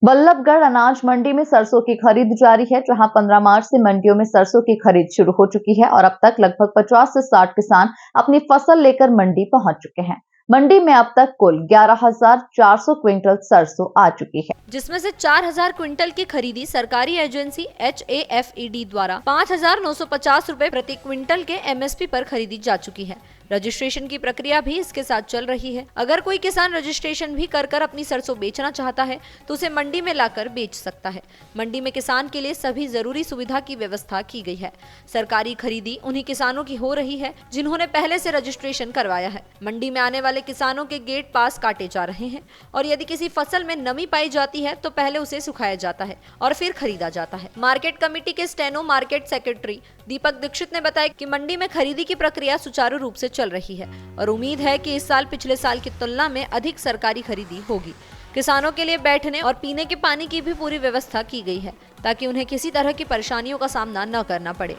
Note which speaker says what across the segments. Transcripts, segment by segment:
Speaker 1: बल्लभगढ़ अनाज मंडी में सरसों की खरीद जारी है, जहां 15 मार्च से मंडियों में सरसों की खरीद शुरू हो चुकी है और अब तक लगभग 50 से 60 किसान अपनी फसल लेकर मंडी पहुंच चुके हैं। मंडी में अब तक कुल 11,400 क्विंटल सरसों आ चुकी है,
Speaker 2: जिसमें से 4,000 क्विंटल की खरीदी सरकारी एजेंसी HAFED द्वारा 5,950 रुपए प्रति क्विंटल के MSP पर खरीदी जा चुकी है। रजिस्ट्रेशन की प्रक्रिया भी इसके साथ चल रही है। अगर कोई किसान रजिस्ट्रेशन भी कर अपनी सरसों बेचना चाहता है तो उसे मंडी में लाकर बेच सकता है। मंडी में किसान के लिए सभी जरूरी सुविधा की व्यवस्था की गई है। सरकारी खरीदी उन्हीं किसानों की हो रही है जिन्होंने पहले से रजिस्ट्रेशन करवाया है। मंडी में आने वाले किसानों के गेट पास काटे जा रहे हैं और यदि किसी फसल में नमी पाई जाती है तो पहले उसे सुखाया जाता है और फिर खरीदा जाता है। मार्केट कमेटी के स्टेनो मार्केट सेक्रेटरी दीपक दीक्षित ने बताया कि मंडी में खरीदी की प्रक्रिया सुचारू रूप से चल रही है और उम्मीद है कि इस साल पिछले साल की तुलना में अधिक सरकारी खरीदी होगी। किसानों के लिए बैठने और पीने के पानी की भी पूरी व्यवस्था की गई है ताकि उन्हें किसी तरह की परेशानियों का सामना न करना पड़े।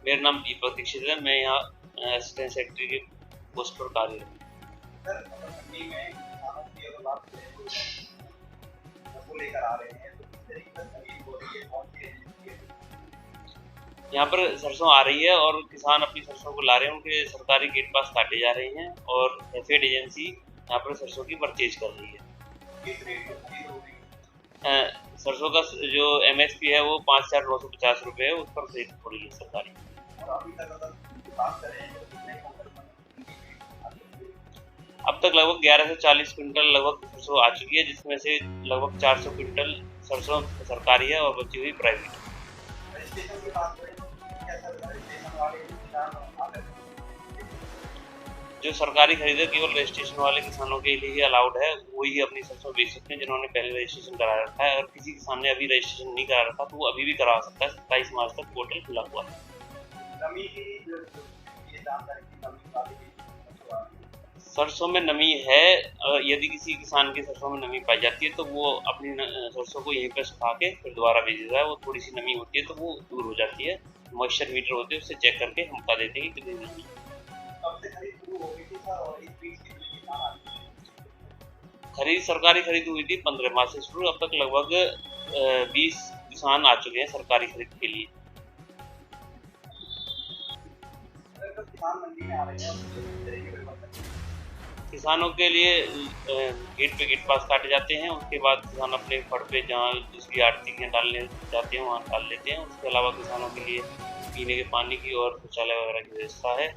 Speaker 3: मेरा नाम दीपक दीक्षित है। मैं यहाँ असिस्टेंट सेक्रेटरी के पोस्ट पर कार्यरत हूँ। यहाँ पर सरसों आ रही है और किसान अपनी सरसों को ला रहे हैं, उनके सरकारी गेट पास काटे जा रहे हैं और एफएड एजेंसी यहाँ पर सरसों की परचेज कर रही है। सरसों का जो MSP है वो 5,950 रुपये है, उस पर खरीद हो रही है सरकारी। अब तक लगभग 11 से 40 क्विंटल लगभग सरसों आ चुकी है, जिसमें से लगभग 400 क्विंटल सरसों सरकारी है और बची हुई प्राइवेट है। जो सरकारी खरीद है केवल रजिस्ट्रेशन वाले किसानों के लिए ही अलाउड है, वही अपनी सरसों बेच सकते हैं जिन्होंने पहले रजिस्ट्रेशन करा रखा है। अगर किसी किसान ने अभी रजिस्ट्रेशन नहीं करा रखा तो वो अभी भी करा सकता है। 27 मार्च तक पोर्टल खुला हुआ है। सरसों में नमी है, यदि किसी किसान की सरसों में नमी पाई जाती है तो वो अपनी सरसों को यहीं पर सुखा के फिर दोबारा भेज देता है। वो थोड़ी सी नमी होती है तो वो दूर हो जाती है। मॉइस्चर मीटर होते हैं, उससे चेक करके हम बता देते हैं कि कितनी नमी है। खरीद सरकारी खरीद हुई थी 15 मार्च से शुरू। अब तक लगभग 20 किसान आ चुके हैं सरकारी खरीद के लिए। किसानों के लिए गेट पे गेट पास काटे जाते हैं, उसके बाद किसान अपने फड़ पे जहाँ जिसकी आर्थिक डालने जाते हैं वहाँ डाल लेते हैं। उसके अलावा किसानों के लिए पीने के पानी की और शौचालय वगैरह की व्यवस्था है।